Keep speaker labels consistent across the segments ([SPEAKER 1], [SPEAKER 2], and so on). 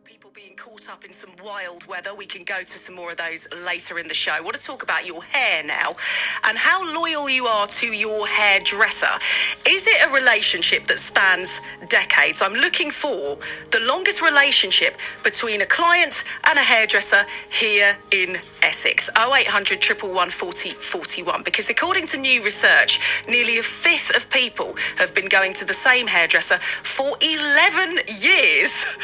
[SPEAKER 1] People being caught up in some wild weather. We can go to some more of those later in the show. I want to talk about your hair now and how loyal you are to your hairdresser. Is it a relationship that spans decades? I'm looking for the longest relationship between a client and a hairdresser here in Essex. 0800 111 40 41, because according to new research, nearly a fifth of people have been going to the same hairdresser for 11 years.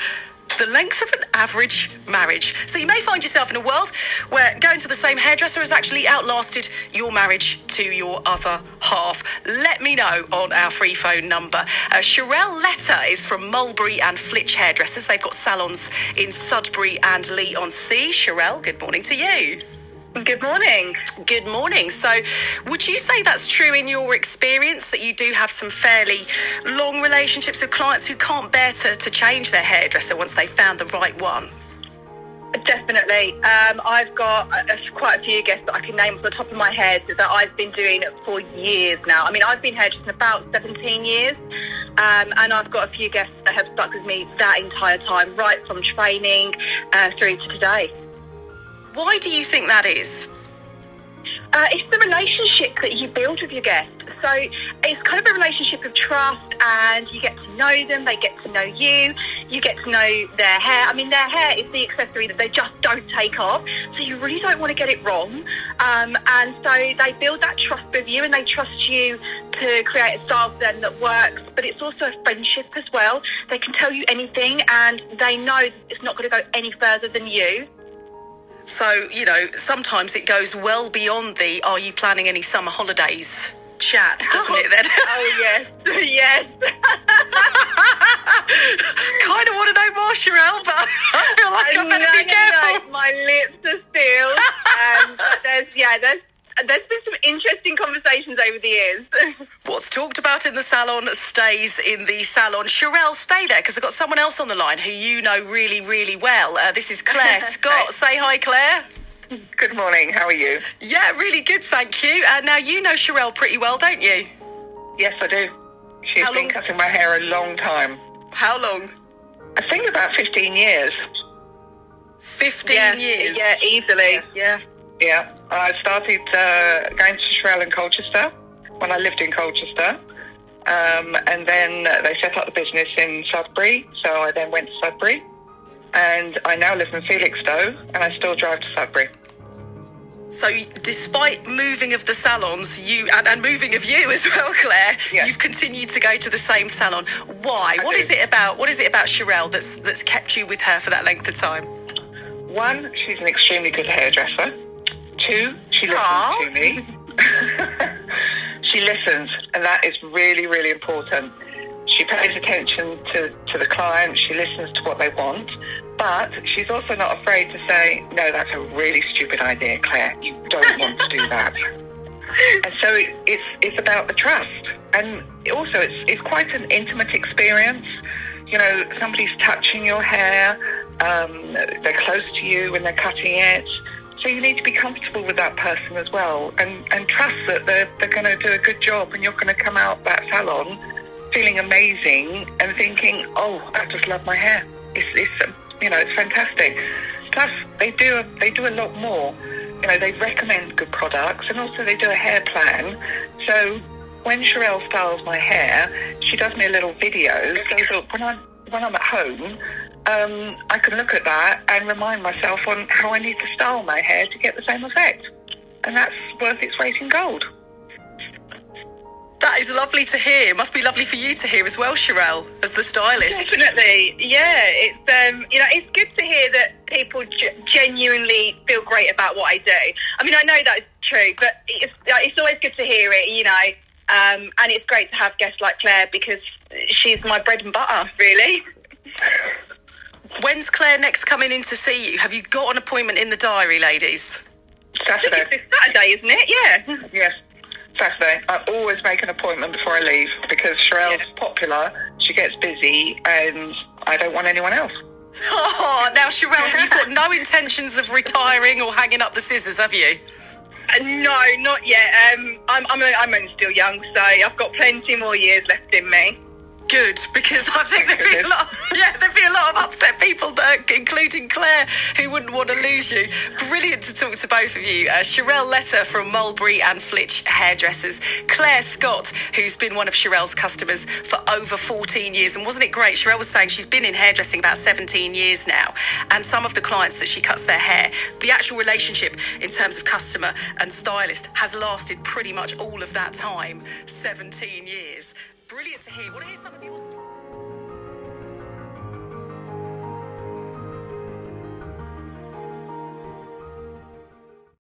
[SPEAKER 1] The length of an average marriage. So you may find yourself in a world where going to the same hairdresser has actually outlasted your marriage to your other half. Let me know on our free phone number. Cherelle Letter is from Mulberry and Flitch hairdressers. They've got salons in Sudbury and Leigh-on-Sea. Cherelle, good morning to you.
[SPEAKER 2] Good morning.
[SPEAKER 1] Good morning. So would you say that's true in your experience, that you do have some fairly long relationships with clients who can't bear to change their hairdresser once they've found the right one?
[SPEAKER 2] Definitely. I've got quite a few guests that I can name off the top of my head that I've been doing for years now. I mean, I've been hairdressing about 17 years. And I've got a few guests that have stuck with me that entire time, right from training through to today.
[SPEAKER 1] Why do you think that is?
[SPEAKER 2] It's the relationship that you build with your guests. So it's kind of a relationship of trust, and you get to know them, they get to know you, you get to know their hair. I mean, their hair is the accessory that they just don't take off, so you really don't want to get it wrong. And so they build that trust with you, and they trust you to create a style for them that works, but it's also a friendship as well. They can tell you anything, and they know it's not going to go any further than you.
[SPEAKER 1] So, you know, sometimes it goes well beyond the "are you planning any summer holidays" chat, doesn't it then?
[SPEAKER 2] Oh, yes, yes.
[SPEAKER 1] Kind of want to know more, Cherelle, but I feel like I better be careful.
[SPEAKER 2] No, my lips are sealed. But there's been some interesting conversations over the years.
[SPEAKER 1] What's talked about in the salon stays in the salon. Cherelle, stay there, because I've got someone else on the line who you know really, really well. This is Claire Scott. Say hi, Claire.
[SPEAKER 3] Good morning, how are you?
[SPEAKER 1] Yeah, really good, thank you. Now, you know Cherelle pretty well, don't you?
[SPEAKER 3] Yes, I do. She's been cutting my hair a long time.
[SPEAKER 1] How long?
[SPEAKER 3] I think about 15 years.
[SPEAKER 1] 15 years?
[SPEAKER 2] Yeah, easily, yeah.
[SPEAKER 3] Yeah, I started going to Cherelle in Colchester when I lived in Colchester. And then they set up the business in Sudbury, so I then went to Sudbury. And I now live in Felixstowe, and I still drive to Sudbury.
[SPEAKER 1] So despite moving of the salons, and moving of you as well, Claire,
[SPEAKER 3] yes,
[SPEAKER 1] you've continued to go to the same salon. Why? What is it about Cherelle that's kept you with her for that length of time?
[SPEAKER 3] One, she's an extremely good hairdresser. Two, she listens to me. She listens, and that is really, really important. She pays attention to the client. She listens to what they want. But she's also not afraid to say, no, that's a really stupid idea, Claire. You don't want to do that. And so it's about the trust. And also it's quite an intimate experience. You know, somebody's touching your hair. They're close to you when they're cutting it. So you need to be comfortable with that person as well, and trust that they're going to do a good job, and you're going to come out that salon feeling amazing and thinking, oh, I just love my hair. It's fantastic. Plus, they do a lot more. You know, they recommend good products, and also they do a hair plan. So when Cherelle styles my hair, she does me a little video. So that when I'm at home, I can look at that and remind myself on how I need to style my hair to get the same effect. And that's worth its weight in gold.
[SPEAKER 1] That is lovely to hear. It must be lovely for you to hear as well, Cherelle, as the stylist.
[SPEAKER 2] Definitely, yeah. It's good to hear that people genuinely feel great about what I do. I mean, I know that's true, but it's always good to hear it, you know. And it's great to have guests like Claire, because she's my bread and butter, really.
[SPEAKER 1] When's Claire next coming in to see you? Have you got an appointment in the diary, ladies?
[SPEAKER 3] Saturday.
[SPEAKER 2] I think it's this Saturday, isn't it? Yeah.
[SPEAKER 3] Yes, Saturday. I always make an appointment before I leave, because Cherelle's popular, she gets busy, and I don't want anyone else.
[SPEAKER 1] Oh, now Cherelle, you've got no intentions of retiring or hanging up the scissors, have you?
[SPEAKER 2] No, not yet. I'm only still young, so I've got plenty more years left in me.
[SPEAKER 1] Good, because I think there'd be a lot of upset people, including Claire, who wouldn't want to lose you. Brilliant to talk to both of you. Cherelle Letter from Mulberry and Flitch Hairdressers. Claire Scott, who's been one of Cherelle's customers for over 14 years. And wasn't it great? Cherelle was saying she's been in hairdressing about 17 years now. And some of the clients that she cuts their hair, the actual relationship in terms of customer and stylist has lasted pretty much all of that time, 17 years. Brilliant to hear. Want to hear some of your stories?